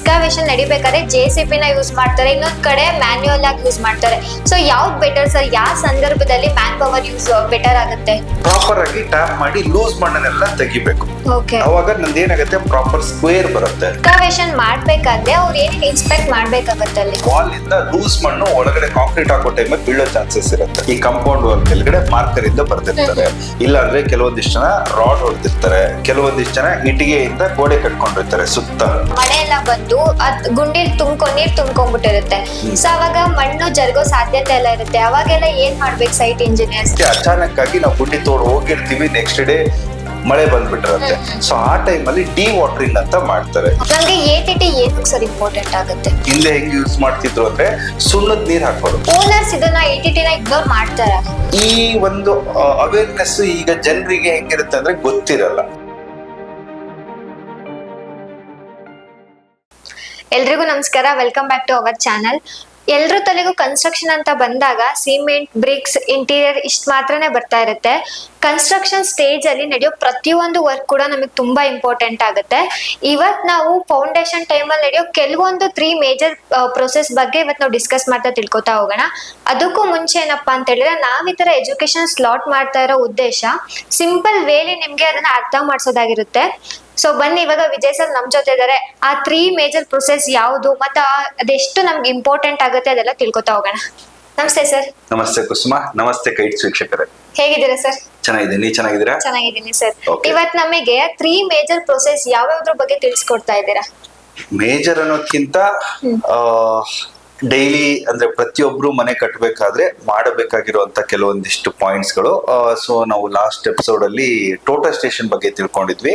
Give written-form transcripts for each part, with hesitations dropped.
ಎಕ್ಸ್ಕಾವೇಷನ್ ನಡಿಬೇಕಾದ್ರೆ JCB ನ use ಮಾಡ್ತಾರೆ, ಇನ್ನೊಂದ್ ಕಡೆ ಮ್ಯಾನ್ಯುಯಲ್ ಆಗಿ ಯೂಸ್ ಮಾಡ್ತಾರೆ. ಸೊ ಯಾವ್ದು ಬೆಟರ್ ಸರ್? ಯಾವ ಸಂದರ್ಭದಲ್ಲಿ ಮ್ಯಾನ್ ಪವರ್ ಯೂಸ್ ಬೆಟರ್ ಆಗುತ್ತೆ? ಪ್ರಾಪರ್ ಆಗಿ ಟ್ಯಾಪ್ ಮಾಡಿ ಲೂಸ್ ಮಣ್ಣನ್ನೆಲ್ಲ ತೆಗಿಬೇಕು. ಓಕೆ, ಅವಾಗ ನಂದು ಏನಾಗುತ್ತೆ, ಪ್ರಾಪರ್ ಸ್ಕ್ವೇರ್ ಬರುತ್ತೆ. ಎಕ್ಸ್ಕಾವೇಷನ್ ಮಾಡ್ಬೇಕಾದ್ರೆ ಅವ್ರು ಏನೇನು ಇನ್ಸ್ಪೆಕ್ಟ್ ಮಾಡ್ಬೇಕಾಗತ್ತೆ ಅಲ್ಲಿ? ವಾಲ್ ಇಂದ ಲೂಸ್ ಮಣ್ಣು ಒಳಗಡೆ ಕಾಂಕ್ರೀಟ್ ಹಾಕೋ ಟೈಮ್ ಬೀಳೋ ಚಾನ್ಸಸ್ ಇರುತ್ತೆ. ಈ ಕಾಂಪೌಂಡ್ ವಾಲ್ ಕೆಳಗಡೆ ಮಾರ್ಕರ್ ಇಂದ ಬರ್ತಿರ್ತಾರೆ, ಇಲ್ಲ ಅಂದ್ರೆ ಕೆಲವೊಂದಿಷ್ಟು ಜನ ರಾಡ್ ಹೊಡೆದಿರ್ತಾರೆ, ಕೆಲವೊಂದಿಷ್ಟು ಜನ ಇಟ್ಟಿಗೆಯಿಂದ ಗೋಡೆ ಕಟ್ಕೊಂಡಿರ್ತಾರೆ ಸುತ್ತ. ಮಳೆ ಎಲ್ಲ ಬಂದು ಅದ್ ಗುಂಡಿಲ್ ನೀರ್ ತುಂಬ್ಕೊಂಡ್ಬಿಟ್ಟಿರುತ್ತೆ. ಸೊ ಅವಾಗ ಮಣ್ಣು ಜರುಗೋ ಸಾಧ್ಯತೆ ಎಲ್ಲ ಇರುತ್ತೆ. ಅವಾಗೆಲ್ಲ ಏನ್ ಮಾಡ್ಬೇಕು ಸೈಟ್ ಇಂಜಿನಿಯರ್ಸ್? ಅಚಾನಕ್ ಆಗಿ ನಾವು ಗುಂಡಿ ತೋಡು ಹೋಗಿರ್ತೀವಿ, ನೆಕ್ಸ್ಟ್ ಡೇ ಮಳೆ ಬಂದ್ಬಿಟ್ಟಿರುತ್ತೆ. ಸೊ ಆ ಟೈಮ್ ಅಲ್ಲಿ ಡಿ ವಾಟರಿಂಗ್ ಅಂತ ಮಾಡ್ತಾರೆ. ನಮ್ಗೆ ATT ಏನಕ್ಕೆ ಸರ್ ಇಂಪಾರ್ಟೆಂಟ್ ಆಗುತ್ತೆ? ಹಿಂದೆ ಹೆಂಗ್ ಯೂಸ್ ಮಾಡ್ತಿದ್ರು ಅಂದ್ರೆ ಸುಣ್ಣದ ನೀರ್ ಹಾಕೋದು. ಓನರ್ಸ್ ಇದನ್ನ ATT ನ ಇಗ್ನೋರ್ ಮಾಡ್ತಾರ? ಈ ಒಂದು ಅವೇರ್ನೆಸ್ ಈಗ ಜನರಿಗೆ ಹೆಂಗಿರುತ್ತೆ ಅಂದ್ರೆ ಗೊತ್ತಿರಲ್ಲ. ಎಲ್ರಿಗೂ ನಮಸ್ಕಾರ, welcome back to our channel. ಎಲ್ರ ತಲೆಗೂ ಕನ್ಸ್ಟ್ರಕ್ಷನ್ ಅಂತ ಬಂದಾಗ ಸಿಮೆಂಟ್, ಬ್ರಿಕ್ಸ್, ಇಂಟೀರಿಯರ್ ಇಷ್ಟು ಮಾತ್ರನೇ ಬರ್ತಾ ಇರುತ್ತೆ. ಕನ್ಸ್ಟ್ರಕ್ಷನ್ ಸ್ಟೇಜ್ ಅಲ್ಲಿ ನಡೆಯೋ ಪ್ರತಿಯೊಂದು ವರ್ಕ್ ಕೂಡ ನಮಗೆ ತುಂಬಾ ಇಂಪಾರ್ಟೆಂಟ್ ಆಗುತ್ತೆ. ಇವತ್ ನಾವು ಫೌಂಡೇಶನ್ ಟೈಮ್ ಅಲ್ಲಿ ನಡೆಯೋ ಕೆಲವೊಂದು 3 ಮೇಜರ್ ಪ್ರೊಸೆಸ್ ಬಗ್ಗೆ ಇವತ್ತು ನಾವು ಡಿಸ್ಕಸ್ ಮಾಡ್ತಾ ತಿಳ್ಕೊತಾ ಹೋಗೋಣ. ಅದಕ್ಕೂ ಮುಂಚೆ ಏನಪ್ಪಾ ಅಂತ ಹೇಳಿದ್ರೆ, ನಾವ್ ಈ ತರ ಎಜುಕೇಶನ್ ಸ್ಲಾಟ್ ಮಾಡ್ತಾ ಇರೋ ಉದ್ದೇಶ ಸಿಂಪಲ್ ವೇಲಿ ನಿಮ್ಗೆ ಅದನ್ನ ಅರ್ಥ ಮಾಡ್ಸೋದಾಗಿರುತ್ತೆ. ಸೊ ಬನ್ನಿ, ಇವಾಗ ವಿಜಯ್ ಸರ್ ನಮ್ ಜೊತೆ ಇದಾರೆ. ಆ 3 ಮೇಜರ್ ಪ್ರೊಸೆಸ್ ಯಾವುದು ಮತ್ತೆ ಅದೆಷ್ಟು ನಮ್ಗೆ ಇಂಪಾರ್ಟೆಂಟ್ ಆಗುತ್ತೆ ಅದೆಲ್ಲ ತಿಳ್ಕೊತಾ ಹೋಗೋಣ. ನಮಸ್ತೆ ಸರ್. ನಮಸ್ತೆ ಕುಸುಮ. ನಮಸ್ತೆ ಕೈಟ್ಸ್ ವೀಕ್ಷಕರೇ. ಹೇಗಿದ್ದೀರಾ ಸರ್? ಚೆನ್ನಾಗಿದ್ದೀನಿ, ನೀವ್ ಚೆನ್ನಾಗಿದ್ದೀರಾ? ಚೆನ್ನಾಗಿದ್ದೀನಿ ಸರ್. Okay. ಇವತ್ ನಮಗೆ 3 ಮೇಜರ್ ಪ್ರೊಸೆಸ್ ಯಾವ್ಯಾವ್ದ್ರ ಬಗ್ಗೆ ತಿಳಿಸ್ಕೊಡ್ತಾ ಇದ್ದೀರಾ? ಮೇಜರ್ ಅನ್ನೋದ್ಕಿಂತ ಡೈಲಿ ಅಂದ್ರೆ ಪ್ರತಿಯೊಬ್ರು ಮನೆ ಕಟ್ಟಬೇಕಾದ್ರೆ ಮಾಡಬೇಕಾಗಿರುವಂತ ಕೆಲವೊಂದಿಷ್ಟು ಪಾಯಿಂಟ್ಸ್ ಗಳು. ಸೊ ನಾವು ಲಾಸ್ಟ್ ಎಪಿಸೋಡ್ ಅಲ್ಲಿ ಟೋಟಲ್ ಸ್ಟೇಷನ್ ಬಗ್ಗೆ ತಿಳ್ಕೊಂಡಿದ್ವಿ,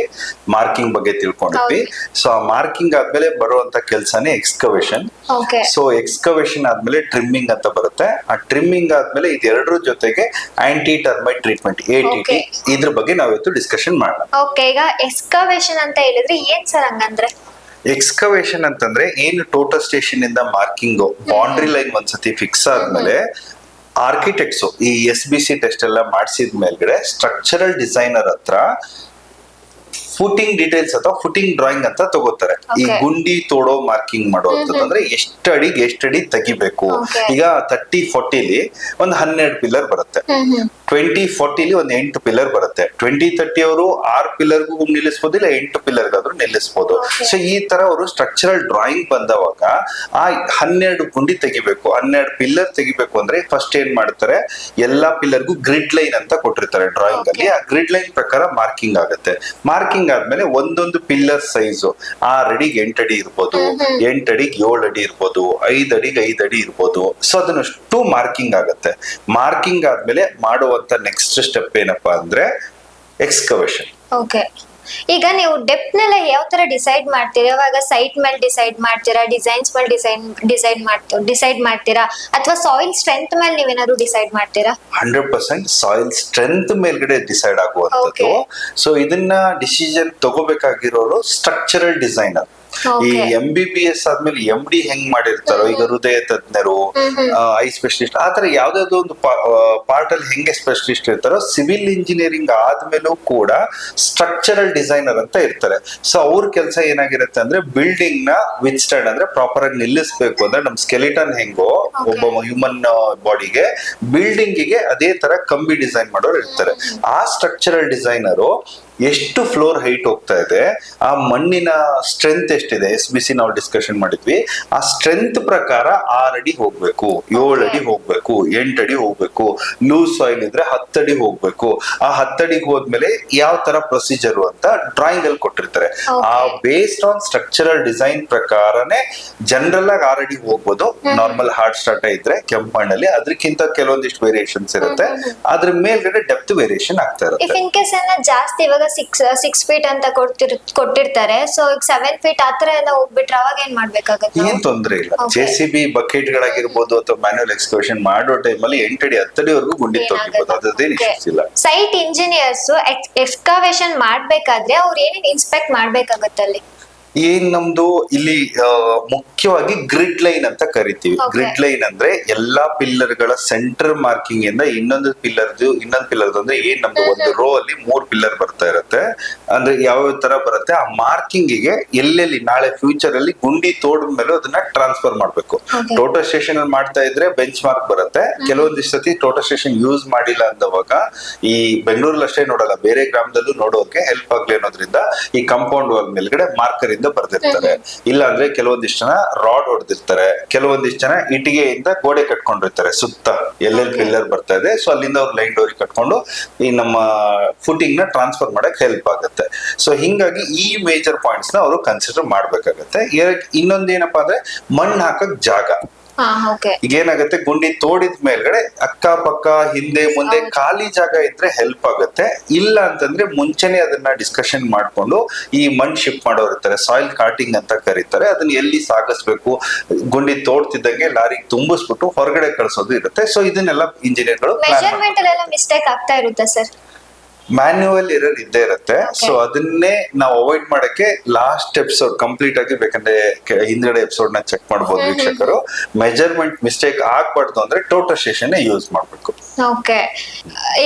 ಮಾರ್ಕಿಂಗ್ ಬಗ್ಗೆ ತಿಳ್ಕೊಂಡಿದ್ವಿ. ಸೊ ಆ ಮಾರ್ಕಿಂಗ್ ಆದ್ಮೇಲೆ ಬರುವಂತ ಕೆಲಸನೇ ಎಕ್ಸ್ಕವೇಷನ್. ಓಕೆ. ಸೊ ಎಕ್ಸ್ಕವೇಷನ್ ಆದ್ಮೇಲೆ ಟ್ರಿಮ್ಮಿಂಗ್ ಅಂತ ಬರುತ್ತೆ. ಆ ಟ್ರಿಮ್ಮಿಂಗ್ ಆದ್ಮೇಲೆ ಇದೆರಡರ ಜೊತೆಗೆ ಆಂಟಿ ಟರ್ಮೈಟ್ ಟ್ರೀಟ್ಮೆಂಟ್ ATT, ಇದ್ರ ಬಗ್ಗೆ ನಾವಿವತ್ತು ಡಿಸ್ಕಷನ್ ಮಾಡೋಣ. ಓಕೆ, ಈಗ ಎಕ್ಸ್ಕವೇಷನ್ ಅಂತ ಹೇಳಿದ್ರೆ ಏನ್ ಸರ್ ಹಂಗಂದ್ರೆ? ಎಕ್ಸ್ಕವೇಷನ್ ಅಂತಂದ್ರೆ ಏನು ಟೋಟಲ್ ಸ್ಟೇಷನ್ ಇಂದ ಮಾರ್ಕಿಂಗ್ ಬೌಂಡ್ರಿ ಲೈನ್ ಒಂದ್ಸತಿ ಫಿಕ್ಸ್ ಆದ್ಮೇಲೆ ಆರ್ಕಿಟೆಕ್ಟ್ಸ್ ಈ SBC ಟೆಸ್ಟ್ ಎಲ್ಲ ಮಾಡಿಸಿದ ಮೇಲ್ಗಡೆ ಸ್ಟ್ರಕ್ಚರಲ್ ಡಿಸೈನರ್ ಹತ್ರ ಫುಟಿಂಗ್ ಡೀಟೇಲ್ಸ್ ಅಥವಾ ಫುಟಿಂಗ್ ಡ್ರಾಯಿಂಗ್ ಅಂತ ತಗೋತಾರೆ. ಈ ಗುಂಡಿ ತೋಡೋ ಮಾರ್ಕಿಂಗ್ ಮಾಡೋದು ಅಂದ್ರೆ ಎಷ್ಟಡಿ ತೆಗಿಬೇಕು. ಈಗ 30-40 ಒಂದು 12 ಪಿಲ್ಲರ್ ಬರುತ್ತೆ, 20-40 ಒಂದು 8 ಪಿಲ್ಲರ್ ಬರುತ್ತೆ. 20-30 ಅವರು 6 ಪಿಲ್ಲರ್ಗೂ ನಿಲ್ಲಿಸಬಹುದು, ಇಲ್ಲ 8 ಪಿಲ್ಲರ್ಗಾದ್ರೂ ನಿಲ್ಲಿಸಬಹುದು. ಸೊ ಈ ತರ ಅವರು ಸ್ಟ್ರಕ್ಚರಲ್ ಡ್ರಾಯಿಂಗ್ ಬಂದವಾಗ ಆ 12 ಗುಂಡಿ ತೆಗಿಬೇಕು, 12 ಪಿಲ್ಲರ್ ತೆಗಿಬೇಕು ಅಂದ್ರೆ ಫಸ್ಟ್ ಏನ್ ಮಾಡ್ತಾರೆ, ಎಲ್ಲಾ ಪಿಲ್ಲರ್ಗೂ ಗ್ರಿಡ್ ಲೈನ್ ಅಂತ ಕೊಟ್ಟಿರ್ತಾರೆ ಡ್ರಾಯಿಂಗ್ ಅಲ್ಲಿ. ಆ ಗ್ರಿಡ್ ಲೈನ್ ಪ್ರಕಾರ ಮಾರ್ಕಿಂಗ್ ಆಗುತ್ತೆ. ಮಾರ್ಕಿಂಗ್ ಆದ್ಮೇಲೆ ಒಂದೊಂದು ಪಿಲ್ಲರ್ ಸೈಜ್ 6 ಅಡಿಗೆ 8 ಅಡಿ ಇರ್ಬೋದು, 8 ಅಡಿಗೆ 7 ಅಡಿ ಇರ್ಬೋದು, 5 ಅಡಿಗೆ 5 ಅಡಿ ಇರ್ಬೋದು. ಸೊ ಅದನ್ನಷ್ಟು ಮಾರ್ಕಿಂಗ್ ಆಗುತ್ತೆ. ಮಾರ್ಕಿಂಗ್ ಆದ್ಮೇಲೆ ಮಾಡುವಂತ ನೆಕ್ಸ್ಟ್ ಸ್ಟೆಪ್ ಏನಪ್ಪಾ ಅಂದ್ರೆ ಎಕ್ಸ್ಕವೇಷನ್. ಓಕೆ, ಈಗ ನೀವು ಡೆಪ್ತ್ ನೆಲ್ಲ ಯಾವ ತರ ಡಿಸೈಡ್ ಮಾಡ್ತೀರಾ? ಇವಾಗ ಸೈಟ್ ಮೇಲೆ ಡಿಸೈಡ್ ಮಾಡ್ತೀರಾ, ಡಿಸೈನ್ಸ್ ಮೇಲೆ ಡಿಸೈಡ್ ಮಾಡ್ತೀರಾ, ಅಥವಾ ಸಾಯಿಲ್ ಸ್ಟ್ರೆಂತ್ ಮೇಲೆ ನೀವೇನಾದ್ರು ಡಿಸೈಡ್ ಮಾಡ್ತೀರಾ? 100% ಸಾಯಿಲ್ ಸ್ಟ್ರೆಂತ್ ಮೇಲ್ಗಡೆ ಡಿಸೈಡ್ ಆಗುವಂತದ್ದು. ಸೊ ಇದನ್ನ ಡಿಸಿಷನ್ ತಗೋಬೇಕಾಗಿರೋರು ಸ್ಟ್ರಕ್ಚರಲ್ ಡಿಸೈನರ್. ಈ MBBS ಆದ್ಮೇಲೆ MD ಹೆಂಗ್ ಮಾಡಿರ್ತಾರೋ, ಈಗ ಹೃದಯ ತಜ್ಞರು, ಐ ಸ್ಪೆಷಲಿಸ್ಟ್, ಆತರ ಯಾವ್ದಾದ್ರು ಒಂದು ಪಾರ್ಟ್ ಅಲ್ಲಿ ಹೆಂಗೆ ಸ್ಪೆಷಲಿಸ್ಟ್ ಇರ್ತಾರೋ, ಸಿವಿಲ್ ಇಂಜಿನಿಯರಿಂಗ್ ಆದ್ಮೇಲೂ ಕೂಡ ಸ್ಟ್ರಕ್ಚರಲ್ ಡಿಸೈನರ್ ಅಂತ ಇರ್ತಾರೆ. ಸೊ ಅವ್ರ ಕೆಲಸ ಏನಾಗಿರುತ್ತೆ ಅಂದ್ರೆ ಬಿಲ್ಡಿಂಗ್ ನ ವಿತ್ ಸ್ಟ್ಯಾಂಡ್ ಅಂದ್ರೆ ಪ್ರಾಪರ್ ಆಗಿ ನಿಲ್ಲಿಸಬೇಕು ಅಂದ್ರೆ ನಮ್ ಸ್ಕೆಲಿಟನ್ ಹೆಂಗೋ ಒಬ್ಬ ಹ್ಯೂಮನ್ ಬಾಡಿಗೆ, ಬಿಲ್ಡಿಂಗ್ ಗೆ ಅದೇ ತರ ಕಂಬಿ ಡಿಸೈನ್ ಮಾಡೋರು ಇರ್ತಾರೆ. ಆ ಸ್ಟ್ರಕ್ಚರಲ್ ಡಿಸೈನರು ಎಷ್ಟು ಫ್ಲೋರ್ ಹೈಟ್ ಹೋಗ್ತಾ ಇದೆ, ಆ ಮಣ್ಣಿನ ಸ್ಟ್ರೆಂತ್ ಎಷ್ಟಿದೆ, SBC ನಾವು ಡಿಸ್ಕಷನ್ ಮಾಡಿದ್ವಿ, ಆ ಸ್ಟ್ರೆಂತ್ ಪ್ರಕಾರ 6 ಅಡಿ ಹೋಗ್ಬೇಕು, 7 ಅಡಿ ಹೋಗ್ಬೇಕು, 8 ಅಡಿ ಹೋಗ್ಬೇಕು. ಲೂಸ್ ಸಾಯಿಲ್ ಇದ್ರೆ 10 ಅಡಿ ಹೋಗ್ಬೇಕು. ಆ 10 ಅಡಿಗೆ ಹೋದ್ಮೇಲೆ ಯಾವ ತರ ಪ್ರೊಸೀಜರ್ ಅಂತ ಡ್ರಾಯಿಂಗ್ ಅಲ್ಲಿ ಕೊಟ್ಟಿರ್ತಾರೆ. ಆ ಬೇಸ್ಡ್ ಆನ್ ಸ್ಟ್ರಕ್ಚರಲ್ ಡಿಸೈನ್ ಪ್ರಕಾರನೇ ಜನರಲ್ ಆಗಿ 6 ಅಡಿ ಹೋಗ್ಬೋದು. ನಾರ್ಮಲ್ ಹಾರ್ಡ್ ಸ್ಟಾರ್ಟ್ ಇದ್ರೆ ಕೆಂಪು ಮಣ್ಣಲ್ಲಿ ಅದಕ್ಕಿಂತ ಕೆಲವೊಂದಿಷ್ಟು ವೇರಿಯೇಷನ್ಸ್ ಇರುತ್ತೆ. ಅದ್ರ ಮೇಲ್ಗಡೆ ಡೆಪ್ತ್ ವೇರಿಯೇಷನ್ ಆಗ್ತಾ ಇರುತ್ತೆ. ಇನ್ ಕೇಸ್ ಜಾಸ್ತಿ ಇವಾಗ 6 ಫೀಟ್ ಅಂತ ಕೊಟ್ಟಿರ್ತಾರೆ, ಸೊ 7 ಫೀಟ್ ಆತರ ಎಲ್ಲ ಹೋಗ್ಬಿಟ್ರೆ ಅವಾಗ ಏನ್ ಮಾಡ್ಬೇಕಾಗುತ್ತೆ? ಏನ್ ತೊಂದ್ರೆ ಇಲ್ಲ. JCB ಬಕೆಟ್ ಗಳಾಗಿರ್ಬೋದು ಅಥವಾ ಮ್ಯಾನ್ಯುಯಲ್ ಎಕ್ಸ್ಕವೇಷನ್ ಮಾಡೋ ಟೈಮ್ ಅಲ್ಲಿ 8 ಅಡಿ 10 ಅಡಿವರೆಗೂ ಗುಂಡಿ ತೊಗಿಬಹುದು, ಅದೇನು ಇಶ್ಯೂಸ್ ಇಲ್ಲ. ಸೈಟ್ ಇಂಜಿನಿಯರ್ಸ್ ಎಕ್ಸ್ಕವೇಷನ್ ಮಾಡ್ಬೇಕಾದ್ರೆ ಅವ್ರು ಏನೇನ್ ಇನ್ಸ್ಪೆಕ್ಟ್ ಮಾಡ್ಬೇಕಾಗತ್ತೆ ಅಲ್ಲಿ? ಏನ್ ನಮ್ದು ಇಲ್ಲಿ ಮುಖ್ಯವಾಗಿ ಗ್ರಿಡ್ ಲೈನ್ ಅಂತ ಕರಿತೀವಿ. Okay. ಗ್ರಿಡ್ ಲೈನ್ ಅಂದ್ರೆ ಎಲ್ಲಾ ಪಿಲ್ಲರ್ ಗಳ ಸೆಂಟರ್ ಮಾರ್ಕಿಂಗ್ ಇಂದ ಇನ್ನೊಂದು ಪಿಲ್ಲರ್ ಅಂದ್ರೆ ಏನ್ ನಮ್ದು ಒಂದು ರೋ ಅಲ್ಲಿ 3 ಪಿಲ್ಲರ್ ಬರ್ತಾ ಇರುತ್ತೆ. ಅಂದ್ರೆ ಯಾವ ತರ ಬರುತ್ತೆ ಆ ಮಾರ್ಕಿಂಗ್ ಗೆ ಎಲ್ಲೆಲ್ಲಿ ನಾಳೆ ಫ್ಯೂಚರ್ ಅಲ್ಲಿ ಗುಂಡಿ ತೋಡಿದ ಮೇಲೆ ಅದನ್ನ ಟ್ರಾನ್ಸ್ಫರ್ ಮಾಡ್ಬೇಕು. Okay. ಟೋಟಲ್ ಸ್ಟೇಷನ್ ಅಲ್ಲಿ ಮಾಡ್ತಾ ಇದ್ರೆ ಬೆಂಚ್ ಮಾರ್ಕ್ ಬರುತ್ತೆ. ಕೆಲವೊಂದಿಷ್ಟು ಸತಿ ಟೋಟಲ್ ಸ್ಟೇಷನ್ ಯೂಸ್ ಮಾಡಿಲ್ಲ ಅಂದವಾಗ ಈ ಬೆಂಗಳೂರಲ್ಲಿ ಅಷ್ಟೇ ನೋಡಲ್ಲ, ಬೇರೆ ಗ್ರಾಮದಲ್ಲೂ ನೋಡೋಕೆ ಹೆಲ್ಪ್ ಆಗ್ಲಿ ಅನ್ನೋದ್ರಿಂದ ಈ ಕಾಂಪೌಂಡ್ ವಾಲ್ ಮೇಲ್ಗಡೆ ಮಾರ್ಕರ್ ಇಂದ ಬರ್ದಿರ್ತಾರೆ. ಇಲ್ಲ ಅಂದ್ರೆ ಕೆಲವೊಂದಿಷ್ಟು ಜನ ರಾಡ್ ಹೊಡೆದಿರ್ತಾರೆ, ಕೆಲವೊಂದಿಷ್ಟು ಜನ ಇಟ್ಟಿಗೆಯಿಂದ ಗೋಡೆ ಕಟ್ಕೊಂಡಿರ್ತಾರೆ ಸುತ್ತ ಎಲ್ಲೆಲ್ಲಿ ಪಿಲ್ಲರ್ ಬರ್ತಾ ಇದೆ. ಸೊ ಅಲ್ಲಿಂದ ಅವ್ರು ಲೈನ್ ಡೋರಿ ಕಟ್ಕೊಂಡು ಈ ನಮ್ಮ ಫುಟಿಂಗ್ ನ ಟ್ರಾನ್ಸ್ಫರ್ ಮಾಡಕ್ ಹೆಲ್ಪ್ ಆಗುತ್ತೆ. ಸೊ ಹಿಂಗಾಗಿ ಈ ಮೇಜರ್ ಪಾಯಿಂಟ್ಸ್ ನ ಅವರು ಕನ್ಸಿಡರ್ ಮಾಡ್ಬೇಕಾಗತ್ತೆ. ಇನ್ನೊಂದೇನಪ್ಪಾ ಅಂದ್ರೆ ಮಣ್ಣು ಹಾಕಕ್ ಜಾಗ. ಈಗ ಏನಾಗುತ್ತೆ, ಗುಂಡಿ ತೋಡಿದ ಮೇಲ್ಗಡೆ ಅಕ್ಕಪಕ್ಕ ಹಿಂದೆ ಮುಂದೆ ಖಾಲಿ ಜಾಗ ಇದ್ರೆ ಹೆಲ್ಪ್ ಆಗುತ್ತೆ. ಇಲ್ಲ ಅಂತಂದ್ರೆ ಮುಂಚೆನೆ ಅದನ್ನ ಡಿಸ್ಕಷನ್ ಮಾಡ್ಕೊಂಡು ಈ ಮಣ್ ಶಿಫ್ಟ್ ಮಾಡೋರು ಇರ್ತಾರೆ, ಸಾಯಿಲ್ ಕಾರ್ಟಿಂಗ್ ಅಂತ ಕರೀತಾರೆ, ಅದನ್ನ ಎಲ್ಲಿ ಸಾಗಿಸ್ಬೇಕು, ಗುಂಡಿ ತೋಡ್ತಿದ್ದಂಗೆ ಲಾರಿಗೆ ತುಂಬಿಸ್ಬಿಟ್ಟು ಹೊರಗಡೆ ಕಳ್ಸೋದು ಇರುತ್ತೆ. ಸೊ ಇದನ್ನೆಲ್ಲ ಇಂಜಿನಿಯರ್ಗಳು ಮೆಜರ್ಮೆಂಟ್ ಅಲ್ಲೆಲ್ಲ ಮಿಸ್ಟೇಕ್ ಆಗ್ತಾ ಇರುತ್ತೆ ಸರ್. ಮ್ಯಾನ್ಯುವಲ್ ಎರರ್ ಇದ್ದೇ ಇರುತ್ತೆ. ಸೊ ಅದನ್ನೇ ನಾವು ಅವಾಯ್ಡ್ ಮಾಡಕ್ಕೆ ಲಾಸ್ಟ್ ಎಪಿಸೋಡ್ ಕಂಪ್ಲೀಟ್ ಆಗಿ ಬೇಕಂದ್ರೆ ಹಿಂದ್ಗಡೆ ಎಪಿಸೋಡ್ ನ ಚೆಕ್ ಮಾಡಬಹುದು ವೀಕ್ಷಕರು. ಮೆಜರ್ಮೆಂಟ್ ಮಿಸ್ಟೇಕ್ ಆಗ್ಬಾರ್ದು ಅಂದ್ರೆ ಟೋಟಲ್ ಸ್ಟೇಷನ್ ಯೂಸ್ ಮಾಡ್ಬೇಕು. ಓಕೆ,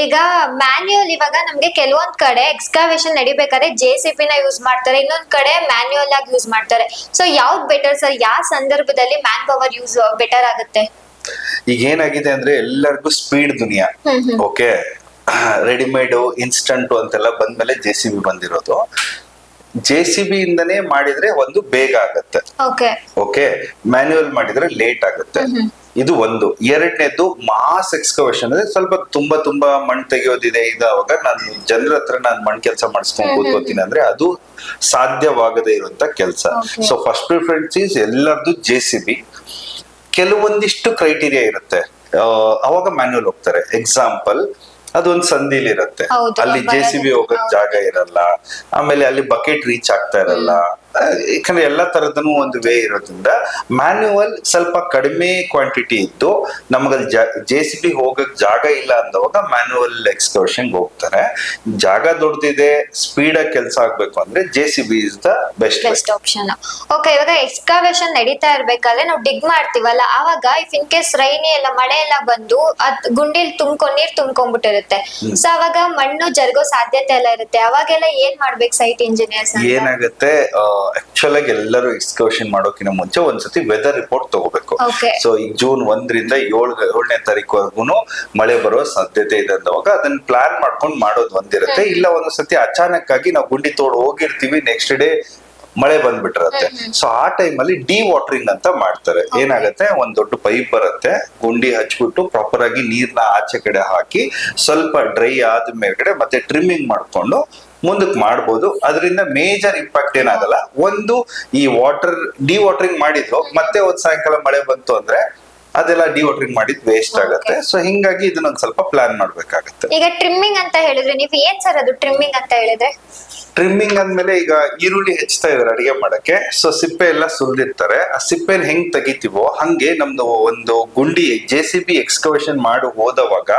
ಈಗ ಮ್ಯಾನ್ಯುಯಲ್ ಇವಾಗ ನಮ್ಗೆ ಕೆಲವೊಂದ್ ಕಡೆ ಎಕ್ಸ್ಕಾವೇಶನ್ ನಡಿಬೇಕಾದ್ರೆ JCB ನ ಯೂಸ್ ಮಾಡ್ತಾರೆ, ಇನ್ನೊಂದ್ ಕಡೆ ಮ್ಯಾನ್ಯುಯಲ್ ಆಗಿ ಯೂಸ್ ಮಾಡ್ತಾರೆ. ಸೊ ಯಾವ್ದು ಬೆಟರ್ ಸರ್? ಯಾವ ಸಂದರ್ಭದಲ್ಲಿ ಮ್ಯಾನ್ ಪವರ್ ಯೂಸ್ ಬೆಟರ್ ಆಗುತ್ತೆ? ಈಗ ಏನಾಗಿದೆ ಅಂದ್ರೆ ಎಲ್ಲರಿಗೂ ಸ್ಪೀಡ್ ದುನಿಯಾ. ಓಕೆ, ರೆಡಿಮೇಡ್ ಇನ್ಸ್ಟಂಟ್ ಅಂತೆಲ್ಲ ಬಂದ್ಮೇಲೆ JCB ಬಂದಿರೋದು. JCB ಇಂದನೇ ಮಾಡಿದ್ರೆ ಒಂದು ಬೇಗ ಆಗತ್ತೆ. ಓಕೆ, ಮ್ಯಾನ್ಯುವಲ್ ಮಾಡಿದ್ರೆ ಲೇಟ್ ಆಗುತ್ತೆ. ಇದು ಒಂದು. ಎರಡನೇದು ಮಾಸ್ ಎಕ್ಸ್ಕವೇಷನ್ ಅಂದ್ರೆ ಸ್ವಲ್ಪ ತುಂಬಾ ಮಣ್ಣು ತೆಗೆಯೋದಿದೆ. ಇದಾವಾಗ ನಾನು ಜನರ ಹತ್ರ ನಾನು ಮಣ್ಣು ಕೆಲಸ ಮಾಡಿಸ್ಕೊಂಡು ಕೂತ್ಕೋತೀನಿ ಅಂದ್ರೆ ಅದು ಸಾಧ್ಯವಾಗದೇ ಇರುವಂತ ಕೆಲಸ. ಸೊ ಫಸ್ಟ್ ಪ್ರಿಫರೆನ್ಸ್ ಈಸ್ ಎಲ್ಲರದು JCB. ಕೆಲವೊಂದಿಷ್ಟು ಕ್ರೈಟೀರಿಯಾ ಇರುತ್ತೆ, ಅವಾಗ ಮ್ಯಾನ್ಯುವಲ್ ಹೋಗ್ತಾರೆ. ಎಕ್ಸಾಂಪಲ್, ಅದೊಂದು ಸಂದಿಲ್ ಇರುತ್ತೆ, ಅಲ್ಲಿ JCB ಹೋಗಕ್ ಜಾಗ ಇರಲ್ಲ, ಆಮೇಲೆ ಅಲ್ಲಿ ಬಕೆಟ್ ರೀಚ್ ಆಗ್ತಾ ಇರಲ್ಲ. ಯಾಕಂದ್ರೆ ಎಲ್ಲಾ ತರದನು ಒಂದು ವೇ ಇರೋದ್ರಿಂದ ಮ್ಯಾನ್ಯುವಲ್ ಸ್ವಲ್ಪ ಕಡಿಮೆ ಕ್ವಾಂಟಿಟಿ ಇದ್ದು ನಮಗಲ್ಲಿ JCB ಹೋಗಕ್ ಜಾಗ ಇಲ್ಲ ಅಂದವಾಗ ಮ್ಯಾನ್ಯುವಲ್ ಎಕ್ಸ್ಕವೇಷನ್ ಹೋಗ್ತಾರೆ. ಜಾಗ ದೊಡ್ಡದಿದೆ, ಸ್ಪೀಡ್ ಆಗಿ ಕೆಲಸ ಆಗ್ಬೇಕು ಅಂದ್ರೆ JCB is the best option. Okay, ಇವಾಗ ಎಕ್ಸ್ಕಾವೇಷನ್ ನಡೀತಾ ಇರ್ಬೇಕಾದ್ರೆ ನಾವು ಡಿಗ್ ಮಾಡ್ತೀವಲ್ಲ, ಆವಾಗ ಇಫ್ ಇನ್ ಕೇಸ್ ರೈನಿ ಎಲ್ಲ ಮಳೆ ಎಲ್ಲ ಬಂದು ಅದ್ ಗುಂಡಿಲ್ ನೀರ್ ತುಂಬ್ಕೊಂಡ್ಬಿಟ್ಟಿರುತ್ತೆ. ಸೊ ಅವಾಗ ಮಣ್ಣು ಜರುಗೋ ಸಾಧ್ಯತೆ ಎಲ್ಲ ಇರುತ್ತೆ. ಅವಾಗೆಲ್ಲ ಏನ್ ಮಾಡ್ಬೇಕು ಸೈಟ್ ಇಂಜಿನಿಯರ್ಸ್? ಏನಾಗುತ್ತೆ, ಆಕ್ಚುಲ್ ಆಗಿ ಎಲ್ಲರೂ ಎಕ್ಸ್ಕವೇಷನ್ ಮಾಡೋಕಿನ ಮುಂಚೆ ಒಂದ್ಸತಿ ವೆದರ್ ರಿಪೋರ್ಟ್ ತಗೋಬೇಕು. ಸೊ ಈಗ June 1ರಿಂದ 7ನೇ ತಾರೀಕುವರೆಗೂ ಮಳೆ ಬರೋ ಸಾಧ್ಯತೆ ಇದೆ ಅಂದವಾಗ ಅದನ್ನ ಪ್ಲಾನ್ ಮಾಡ್ಕೊಂಡು ಮಾಡೋದು ಒಂದಿರುತ್ತೆ. ಇಲ್ಲ ಒಂದೊಂದ್ಸತಿ ಅಚಾನಕ್ ಆಗಿ ನಾವು ಗುಂಡಿ ತೋಡ್ ಹೋಗಿರ್ತೀವಿ, ನೆಕ್ಸ್ಟ್ ಡೇ ಮಳೆ ಬಂದ್ಬಿಟ್ಟಿರತ್ತೆ. ಸೊ ಆ ಟೈಮ್ ಅಲ್ಲಿ ಡಿ ವಾಟರಿಂಗ್ ಅಂತ ಮಾಡ್ತಾರೆ. ಏನಾಗುತ್ತೆ, ಒಂದ್ ದೊಡ್ಡ ಪೈಪ್ ಬರುತ್ತೆ, ಗುಂಡಿ ಹಚ್ಬಿಟ್ಟು ಪ್ರಾಪರ್ ಆಗಿ ನೀರ್ನ ಆಚೆ ಕಡೆ ಹಾಕಿ ಸ್ವಲ್ಪ ಡ್ರೈ ಆದ ಮೇಲ್ಗಡೆ ಮತ್ತೆ ಟ್ರಿಮ್ಮಿಂಗ್ ಮಾಡ್ಕೊಂಡು ಮುಂದಕ್ಕೆ ಮಾಡ್ಬೋದು. ಅದರಿಂದ ಮೇಜರ್ ಇಂಪ್ಯಾಕ್ಟ್ ಏನಾಗಲ್ಲ. ಒಂದು, ಈ ಡಿ ವಾಟರಿಂಗ್ ಮಾಡಿದ್ರು ಮತ್ತೆ ಒಂದ್ ಸಾಯಂಕಾಲ ಮಳೆ ಬಂತು ಅಂದ್ರೆ ಅದೆಲ್ಲ ಡಿ ವಾಟರಿಂಗ್ ಮಾಡಿದ್ ವೇಸ್ಟ್ ಆಗುತ್ತೆ. ಸೊ ಹಿಂಗಾಗಿ ಇದನ್ನೊಂದ್ ಸ್ವಲ್ಪ ಪ್ಲಾನ್ ಮಾಡ್ಬೇಕಾಗತ್ತೆ. ಈಗ ಟ್ರಿಮ್ಮಿಂಗ್ ಅಂತ ಹೇಳಿದ್ರೆ ನೀವು ಏನ್ ಸರ್ ಅದು ಟ್ರಿಮ್ಮಿಂಗ್ ಅಂತ ಹೇಳಿದ್ರೆ? ಟ್ರಿಮ್ಮಿಂಗ್ ಅಂದ್ಮೇಲೆ ಈಗ ಈರುಳ್ಳಿ ಹೆಚ್ಚುತ್ತಾ ಇದಾರೆ ಅಡಿಗೆ ಮಾಡಕ್ಕೆ. ಸೊ ಸಿಪ್ಪೆ ಎಲ್ಲ ಸುಲ್ದಿರ್ತಾರೆ, ಆ ಸಿಪ್ಪೆನ ಹೆಂಗ್ ತೆಗಿತೀವೋ ಹಂಗೆ ನಮ್ದು ಒಂದು ಗುಂಡಿ JCB ಎಕ್ಸ್ಕವೇಷನ್ ಮಾಡಿ ಹೋದವಾಗ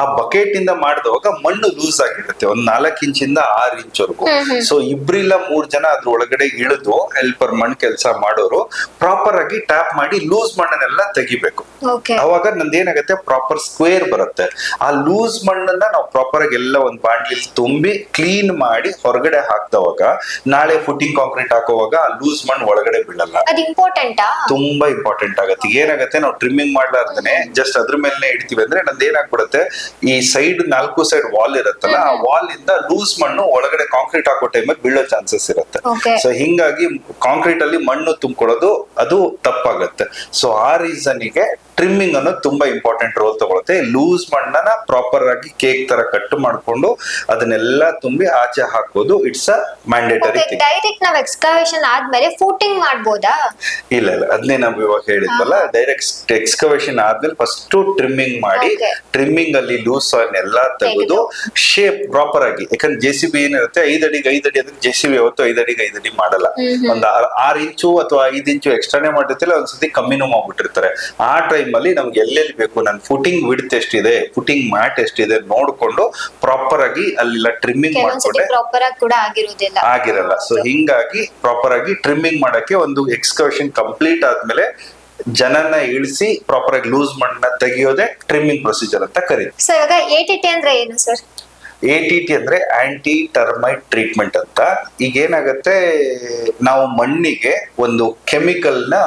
ಆ ಬಕೆಟ್ ಇಂದ ಮಾಡಿದವಾಗ ಮಣ್ಣು ಲೂಸ್ ಆಗಿರುತ್ತೆ, ಒಂದ್ 4 ಇಂಚಿಂದ 6 ಇಂಚ್ವರೆಗೂ. ಸೊ 2-3 ಜನ ಅದ್ರ ಒಳಗಡೆ ಇಳಿದು ಹೆಲ್ಪರ್ ಮಣ್ಣು ಕೆಲಸ ಮಾಡೋರು ಪ್ರಾಪರ್ ಆಗಿ ಟ್ಯಾಪ್ ಮಾಡಿ ಲೂಸ್ ಮಣ್ಣನ್ನೆಲ್ಲ ತೆಗಿಬೇಕು. ಅವಾಗ ನಂದೇನಾಗತ್ತೆ, ಪ್ರಾಪರ್ ಸ್ಕ್ವೇರ್ ಬರುತ್ತೆ. ಆ ಲೂಸ್ ಮಣ್ಣನ್ನ ನಾವು ಪ್ರಾಪರ್ ಆಗಿ ಎಲ್ಲ ಒಂದ್ ಬಾಂಡ್ಲಿ ತುಂಬಿ ಕ್ಲೀನ್ ಮಾಡಿ ಹೊರಗಡೆ ಹಾಕ್ದವಾಗ ನಾಳೆ ಫುಟಿಂಗ್ ಕಾಂಕ್ರೀಟ್ ಹಾಕುವಾಗ ಆ ಲೂಸ್ ಮಣ್ಣು ಒಳಗಡೆ ಬೀಳಲ್ಲ. ತುಂಬಾ ಇಂಪಾರ್ಟೆಂಟ್ ಆಗುತ್ತೆ. ಏನಾಗುತ್ತೆ, ನಾವು ಟ್ರಿಮ್ಮಿಂಗ್ ಮಾಡ್ಲಾರ್ದೇನೆ ಜಸ್ಟ್ ಅದ್ರ ಮೇಲೆ ಇಡ್ತೀವಿ ಅಂದ್ರೆ ನಂದು ಏನಾಗ್ಬಿಡುತ್ತೆ, ಈ ಸೈಡ್ 4 ಸೈಡ್ ವಾಲ್ ಇರುತ್ತಲ್ಲ, ಆ ವಾಲ್ ಇಂದ ಲೂಸ್ ಮಣ್ಣು ಒಳಗಡೆ ಕಾಂಕ್ರೀಟ್ ಹಾಕೋ ಟೈಮಲ್ಲಿ ಬೀಳೋ ಚಾನ್ಸಸ್ ಇರುತ್ತೆ. ಸೊ ಹಿಂಗಾಗಿ ಕಾಂಕ್ರೀಟ್ ಅಲ್ಲಿ ಮಣ್ಣು ತುಂಬಿಕೊಳ್ಳೋದು ಅದು ತಪ್ಪಾಗತ್ತೆ. ಸೊ ಆ ರೀಸನ್ಗೆ ಟ್ರಿಮ್ಮಿಂಗ್ ಅನ್ನೋದು ತುಂಬಾ ಇಂಪಾರ್ಟೆಂಟ್ ರೋಲ್ ತಗೊಳುತ್ತೆ. ಲೂಸ್ ಮಣ್ಣನ್ನ ಪ್ರಾಪರ್ ಆಗಿ ಕೇಕ್ ತರ ಕಟ್ ಮಾಡ್ಕೊಂಡು ಅದನ್ನೆಲ್ಲ ತುಂಬಿ ಆಚೆ ಹಾಕೋದು it's a mandatory thing. Direct ನಾವು ಎಕ್ಸ್ಕವೇಷನ್ ಆದ್ಮೇಲೆ ಫೂಟಿಂಗ್ ಮಾಡ್ಬೋದಾ? ಇಲ್ಲ ಅದನ್ನೇ ನಾವು ಇವಾಗ ಹೇಳಿದ್ವಲ್ಲ, ಡೈರೆಕ್ಟ್ ಎಕ್ಸ್ಕವೇಷನ್ ಆದ್ಮೇಲೆ ಫಸ್ಟ್ ಟ್ರಿಮ್ಮಿಂಗ್ ಮಾಡಿ, Okay. ಟ್ರಿಮ್ಮಿಂಗ್ ಅಲ್ಲಿ ಲೂಸ್ ಸಾಯಿಲ್ ಎಲ್ಲಾ ತೆಗೆದು ಶೇಪ್ ಪ್ರಾಪರ್ ಆಗಿ, ಯಾಕಂದ್ರೆ JCB ಏನಿರುತ್ತೆ 5 ಅಡಿಗೆ 5 ಅಡಿ ಅದಕ್ಕೆ JCB ಯಾವತ್ತು 5 ಅಡಿಗೆ 5 ಅಡಿ ಮಾಡಲ್ಲ. ಒಂದ್ 6 ಇಂಚು ಅಥವಾ 5 ಇಂಚು ಎಕ್ಸ್ಟ್ರಾನೇ ಮಾಡಿರ್ತಿಲ್ಲ, ಒಂದ್ಸತಿ ಕಮ್ಮಿನೂ ಮಾಡ್ಬಿಟ್ಟಿರ್ತಾರೆ. ಆ ಟೈಮ್ ಅಲ್ಲಿ ನಮ್ಗೆ ಎಲ್ಲೆಲ್ಲಿ ಬೇಕು, ನನ್ನ ಫುಟಿಂಗ್ ವಿಡ್ತ್ ಎಷ್ಟಿದೆ, ಫುಟಿಂಗ್ ಮ್ಯಾಟ್ ಎಷ್ಟಿದೆ ನೋಡ್ಕೊಂಡು ಪ್ರಾಪರ್ ಆಗಿ ಅಲ್ಲೆಲ್ಲ ಟ್ರಿಮ್ಮಿಂಗ್ ಮಾಡ್ಕೊಂಡೆ ಪ್ರಾಪರ್ ಆಗಿ ಕೂಡ ಆಗಿರಲ್ಲ. ಸೊ ಹಿಂಗಾಗಿ ಪ್ರಾಪರ್ ಆಗಿ ಟ್ರಿಮ್ಮಿಂಗ್ ಮಾಡಕ್ಕೆ ಒಂದು ಎಕ್ಸ್ಕವೇಷನ್ ಕಂಪ್ಲೀಟ್ ಆದ್ಮೇಲೆ ಜನನ ಇಳಿಸಿ ಪ್ರಾಪರ್ ಆಗಿ ಲೂಸ್ ಮಣ್ಣನ್ನ ತೆಗಿಯೋದೇ ಟ್ರಿಮ್ಮಿಂಗ್ ಪ್ರೊಸೀಜರ್ ಅಂತ ಕರೀತೀವಿ. ಸೊ ಇವಾಗ ATT ಅಂದ್ರೆ ಏನು ಸರ್? ATT ಅಂದ್ರೆ ಆಂಟಿ ಟರ್ಮೈಟ್ ಟ್ರೀಟ್ಮೆಂಟ್ ಅಂತ. ಈಗ ಏನಾಗತ್ತೆ, ನಾವು ಮಣ್ಣಿಗೆ ಒಂದು ಕೆಮಿಕಲ್ ನ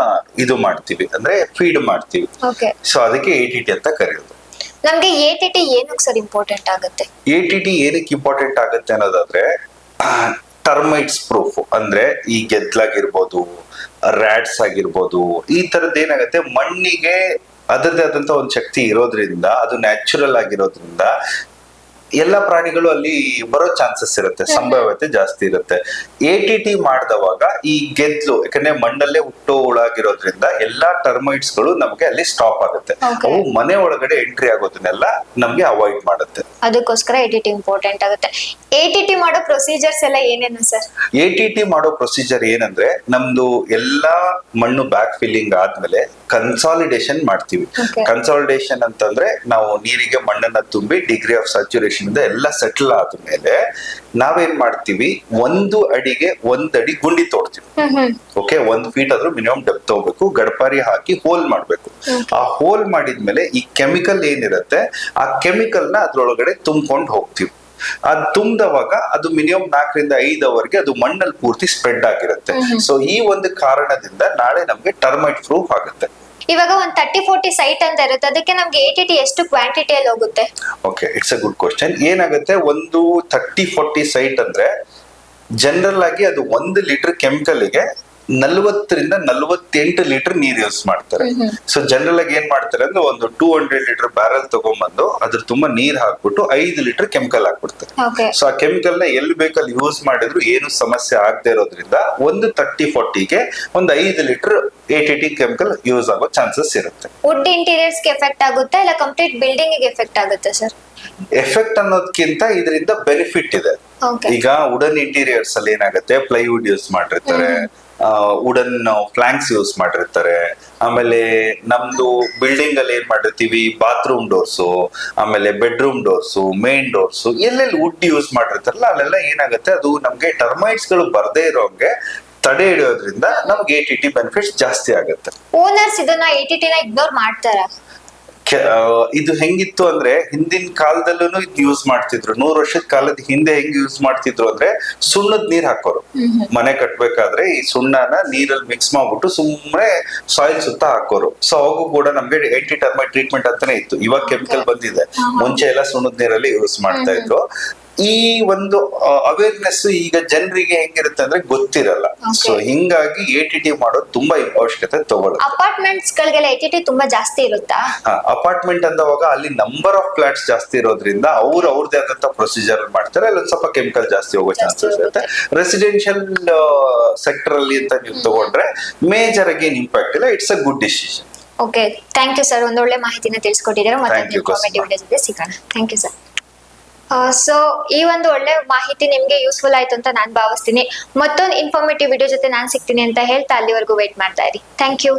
ಇದು ಮಾಡ್ತೀವಿ, ಅಂದ್ರೆ ಫೀಡ್ ಮಾಡ್ತೀವಿ. ಓಕೆ. ಸೊ ಅದಕ್ಕೆ ATT ಅಂತ ಕರೆಯೋದು. ನಮ್ಗೆ ATT ಏನಕ್ಕೆ ಸರ್ ಇಂಪಾರ್ಟೆಂಟ್ ಆಗುತ್ತೆ? ATT ಏನಕ್ಕೆ ಇಂಪಾರ್ಟೆಂಟ್ ಆಗುತ್ತೆ ಅನ್ನೋದಾದ್ರೆ, ಟರ್ಮೈಟ್ಸ್ ಪ್ರೂಫ್ ಅಂದ್ರೆ ಈ ಗೆದ್ಲಾಗಿರ್ಬೋದು, ರ್ಯಾಟ್ಸ್ ಆಗಿರ್ಬೋದು, ಈ ತರದ್ ಏನಾಗುತ್ತೆ, ಮಣ್ಣಿಗೆ ಅದರದೇ ಆದಂತ ಒಂದು ಶಕ್ತಿ ಇರೋದ್ರಿಂದ, ಅದು ನ್ಯಾಚುರಲ್ ಆಗಿರೋದ್ರಿಂದ ಎಲ್ಲ ಪ್ರಾಣಿಗಳು ಅಲ್ಲಿ ಬರೋ ಚಾನ್ಸಸ್ ಇರುತ್ತೆ, ಸಂಭಾವ್ಯತೆ ಜಾಸ್ತಿ ಇರುತ್ತೆ. ATT ಮಾಡಿದವಾಗ ಈ ಗೆದ್ಲು, ಯಾಕಂದ್ರೆ ಮಣ್ಣಲ್ಲೇ ಹುಟ್ಟೋ ಹುಳಾಗಿರೋದ್ರಿಂದ ಎಲ್ಲಾ ಟರ್ಮೈಟ್ಸ್ ಗಳು ನಮ್ಗೆ ಅಲ್ಲಿ ಸ್ಟಾಪ್ ಆಗುತ್ತೆ. ಅವು ಮನೆ ಒಳಗಡೆ ಎಂಟ್ರಿ ಆಗೋದನ್ನೆಲ್ಲ ನಮ್ಗೆ ಅವಾಯ್ಡ್ ಮಾಡುತ್ತೆ. ಅದಕ್ಕೋಸ್ಕರ ATT ಇಂಪಾರ್ಟೆಂಟ್ ಆಗುತ್ತೆ. ATT ಮಾಡೋ ಪ್ರೊಸೀಜರ್ಸ್ ಎಲ್ಲ ಏನೇನು ಸರ್? ATT ಮಾಡೋ ಪ್ರೊಸೀಜರ್ ಏನಂದ್ರೆ, ನಮ್ದು ಎಲ್ಲಾ ಮಣ್ಣು ಬ್ಯಾಕ್ ಫಿಲ್ಲಿಂಗ್ ಆದ್ಮೇಲೆ ಕನ್ಸಾಲಿಡೇಷನ್ ಮಾಡ್ತೀವಿ. ಕನ್ಸಾಲಿಡೇಷನ್ ಅಂತಂದ್ರೆ ನಾವು ನೀರಿಗೆ ಮಣ್ಣನ್ನ ತುಂಬಿ ಡಿಗ್ರಿ ಆಫ್ ಸ್ಯಾಚುರೇಷನ್ ಇಂದ ಎಲ್ಲ ಸೆಟಲ್ ಆದ್ಮೇಲೆ ನಾವೇನ್ ಮಾಡ್ತೀವಿ, 1 ಅಡಿಗೆ 1 ಅಡಿ ಗುಂಡಿ ತೋಡ್ತೀವಿ. ಓಕೆ, 1 ಫೀಟ್ ಆದ್ರೂ ಮಿನಿಮಮ್ ಡೆಪ್ತ್ ಹೋಗ್ಬೇಕು, ಗಡ್ಪಾರಿ ಹಾಕಿ ಹೋಲ್ ಮಾಡ್ಬೇಕು. ಆ ಹೋಲ್ ಮಾಡಿದ್ಮೇಲೆ ಈ ಕೆಮಿಕಲ್ ಏನಿರುತ್ತೆ, ಆ ಕೆಮಿಕಲ್ ನ ಅದ್ರೊಳಗಡೆ ತುಂಬ್ಕೊಂಡು ಹೋಗ್ತೀವಿ. ಅದ್ ತುಂಬದವಾಗ ಅದು ಮಿನಿಮಮ್ 4 ರಿಂದ 5 ಅವರ್ಗೆ ಅದು ಮಣ್ಣಲ್ಲಿ ಪೂರ್ತಿ ಸ್ಪ್ರೆಡ್ ಆಗಿರುತ್ತೆ. ಸೊ ಈ ಒಂದು ಕಾರಣದಿಂದ ನಾಳೆ ನಮ್ಗೆ ಟರ್ಮೈಟ್ ಪ್ರೂಫ್ ಆಗುತ್ತೆ. ಇವಾಗ ಒಂದು 30-40 ಸೈಟ್ ಅಂತ ಇರುತ್ತೆ, ಅದಕ್ಕೆ ನಮ್ಗೆ ATT ಎಷ್ಟು ಕ್ವಾಂಟಿಟಿಯಲ್ಲಿ ಹೋಗುತ್ತೆ? Okay, it's a good question. ಏನಾಗುತ್ತೆ, ಒಂದು 30-40 ಸೈಟ್ ಅಂದ್ರೆ ಜನರಲ್ ಆಗಿ ಅದು 1 ಲೀಟರ್ ಕೆಮಿಕಲ್ಗೆ 40 ರಿಂದ 48 ಲೀಟರ್ ನೀರ್ ಯೂಸ್ ಮಾಡ್ತಾರೆ. ಸೊ ಜನರಲ್ ಆಗಿ ಏನ್ ಮಾಡ್ತಾರೆ ಅಂದ್ರೆ, ಒಂದು 200 ಲೀಟರ್ ಬ್ಯಾರಲ್ ತಗೊಂಡ್ಬಂದು ಅದ್ರ ತುಂಬಾ ನೀರ್ ಹಾಕ್ಬಿಟ್ಟು 5 ಲೀಟರ್ ಕೆಮಿಕಲ್ ಹಾಕ್ಬಿಡ್ತಾರೆ. ಸೊ ಆ ಕೆಮಿಕಲ್ ನ ಎಲ್ಲಿ ಬೇಕಲ್ಲಿ ಯೂಸ್ ಮಾಡಿದ್ರು ಏನು ಸಮಸ್ಯೆ ಆಗದೆ ಇರೋದ್ರಿಂದ ಒಂದು 30-40ಗೆ ಒಂದು 5 ಲೀಟರ್ ATT ಕೆಮಿಕಲ್ ಯೂಸ್ ಆಗೋ ಚಾನ್ಸಸ್ ಇರುತ್ತೆ. ವುಡ್ ಇಂಟೀರಿಯರ್ಸ್ ಗೆ ಎಫೆಕ್ಟ್ ಆಗುತ್ತೆ ಇಲ್ಲ ಕಂಪ್ಲೀಟ್ ಬಿಲ್ಡಿಂಗ್ ಗೆ ಎಫೆಕ್ಟ್ ಆಗುತ್ತೆ ಸರ್? ಎಫೆಕ್ಟ್ ಅನ್ನೋದಕ್ಕಿಂತ ಇದರಿಂದ ಬೆನಿಫಿಟ್ ಇದೆ. ಈಗ ವುಡನ್ ಇಂಟೀರಿಯರ್ಸ್ ಅಲ್ಲಿ ಏನಾಗುತ್ತೆ, ಪ್ಲೈವುಡ್ ಯೂಸ್ ಮಾಡಿರ್ತಾರೆ, ವುಡನ್ ಫ್ಲಾಂಕ್ಸ್ ಯೂಸ್ ಮಾಡಿರ್ತಾರೆ. ಆಮೇಲೆ ನಮ್ದು ಬಿಲ್ಡಿಂಗ್ ಅಲ್ಲಿ ಏನ್ ಮಾಡಿರ್ತೀವಿ, ಬಾತ್ರೂಮ್ ಡೋರ್ಸು, ಆಮೇಲೆ ಬೆಡ್ರೂಮ್ ಡೋರ್ಸು, ಮೇನ್ ಡೋರ್ಸು, ಎಲ್ಲೆಲ್ಲಿ ವುಡ್ ಯೂಸ್ ಮಾಡಿರ್ತಾರಲ್ಲ ಅಲ್ಲೆಲ್ಲ ಏನಾಗುತ್ತೆ, ಅದು ನಮ್ಗೆ ಟರ್ಮೈಟ್ಸ್ ಗಳು ಬರ್ದೇ ಇರೋಂಗೆ ತಡೆ ಹಿಡಿಯೋದ್ರಿಂದ ನಮ್ಗೆ ATT ಬೆನಿಫಿಟ್ಸ್ ಜಾಸ್ತಿ ಆಗುತ್ತೆ. ಓನರ್ಸ್ ಇದನ್ನ ATT ನ ಇಗ್ನೋರ್ ಮಾಡ್ತಾರ? ಇದು ಹೆಂಗಿತ್ತು ಅಂದ್ರೆ, ಹಿಂದಿನ ಕಾಲದಲ್ಲೂ ಇದು ಯೂಸ್ ಮಾಡ್ತಿದ್ರು. 100 ವರ್ಷದ ಕಾಲದ ಹಿಂದೆ ಹೆಂಗ್ ಯೂಸ್ ಮಾಡ್ತಿದ್ರು ಅಂದ್ರೆ, ಸುಣ್ಣದ ನೀರ್ ಹಾಕೋರು. ಮನೆ ಕಟ್ಬೇಕಾದ್ರೆ ಈ ಸುಣ್ಣನ ನೀರಲ್ಲಿ ಮಿಕ್ಸ್ ಮಾಡ್ಬಿಟ್ಟು ಸುಮ್ಮನೆ ಸಾಯಿಲ್ ಸುತ್ತ ಹಾಕೋರು. ಸೊ ಅವಾಗೂ ಕೂಡ ನಮ್ಗೆ ಆಂಟಿ ಟರ್ಮೈಟ್ ಟ್ರೀಟ್ಮೆಂಟ್ ಅಂತಾನೆ ಇತ್ತು. ಇವಾಗ ಕೆಮಿಕಲ್ ಬಂದಿದೆ, ಮುಂಚೆ ಎಲ್ಲ ಸುಣ್ಣದ ನೀರಲ್ಲಿ ಯೂಸ್ ಮಾಡ್ತಾ ಇದ್ರು. ಈ ಒಂದು ಅವೇರ್ನೆಸ್ ಈಗ ಜನರಿಗೆ ಹೆಂಗಿರುತ್ತೆ ಅಂದ್ರೆ ಗೊತ್ತಿರಲ್ಲ. ಸೊ ಹಿಂಗಾಗಿ ATT ಮಾಡೋದು ತುಂಬಾ ಅವಶ್ಯಕತೆ ತಗೊಳ್ಳುತ್ತೆ. ಅಪಾರ್ಟ್ಮೆಂಟ್ಸ್ ಗಳಿಗೆಲ್ಲ ATT ತುಂಬಾ ಜಾಸ್ತಿ ಇರುತ್ತಾ? ಅಪಾರ್ಟ್ಮೆಂಟ್ ಅಂದವಾಗ ಅಲ್ಲಿ ನಂಬರ್ ಆಫ್ ಫ್ಲಾಟ್ಸ್ ಜಾಸ್ತಿ ಇರೋದ್ರಿಂದ ಅವ್ರದೇ ಆದಂತ ಪ್ರೊಸೀಜರ್ ಮಾಡ್ತಾರೆ, ಅಲ್ಲಿ ಸ್ವಲ್ಪ ಕೆಮಿಕಲ್ ಜಾಸ್ತಿ ಹೋಗೋ ಚಾನ್ಸಸ್ ಇರುತ್ತೆ. ರೆಸಿಡೆನ್ಷಿಯಲ್ ಸೆಕ್ಟರ್ ಅಲ್ಲಿ ಅಂತ ನೀವು ತಗೊಂಡ್ರೆ ಮೇಜರ್ ಆಗಿ ಏನ್ ಇಂಪ್ಯಾಕ್ಟ್ ಇಲ್ಲ. It's a good decision. Okay, thank you sir, ಒಂದೊಳ್ಳೆ ಮಾಹಿತಿನ ತಿಳಿಸ್ಕೊಟ್ಟಿದ್ದೀರಾ. ಮತ್ತೆ ಇನ್ಫಾರ್ಮೇಟಿವ್ ವಿಡಿಯೋ ಜೊತೆ ಸಿಗೋಣ. Thank you sir. ಸೊ ಈ ಒಂದು ಒಳ್ಳೆ ಮಾಹಿತಿ ನಿಮ್ಗೆ ಯೂಸ್ಫುಲ್ ಆಯ್ತು ಅಂತ ನಾನು ಭಾವಿಸ್ತೀನಿ. ಮತ್ತೊಂದು ಇನ್ಫಾರ್ಮೇಟಿವ್ ವಿಡಿಯೋ ಜೊತೆ ನಾನು ಸಿಗ್ತೀನಿ ಅಂತ ಹೇಳ್ತಾ ಅಲ್ಲಿವರೆಗೂ ವೇಟ್ ಮಾಡ್ತಾ ಇರಿ. Thank you.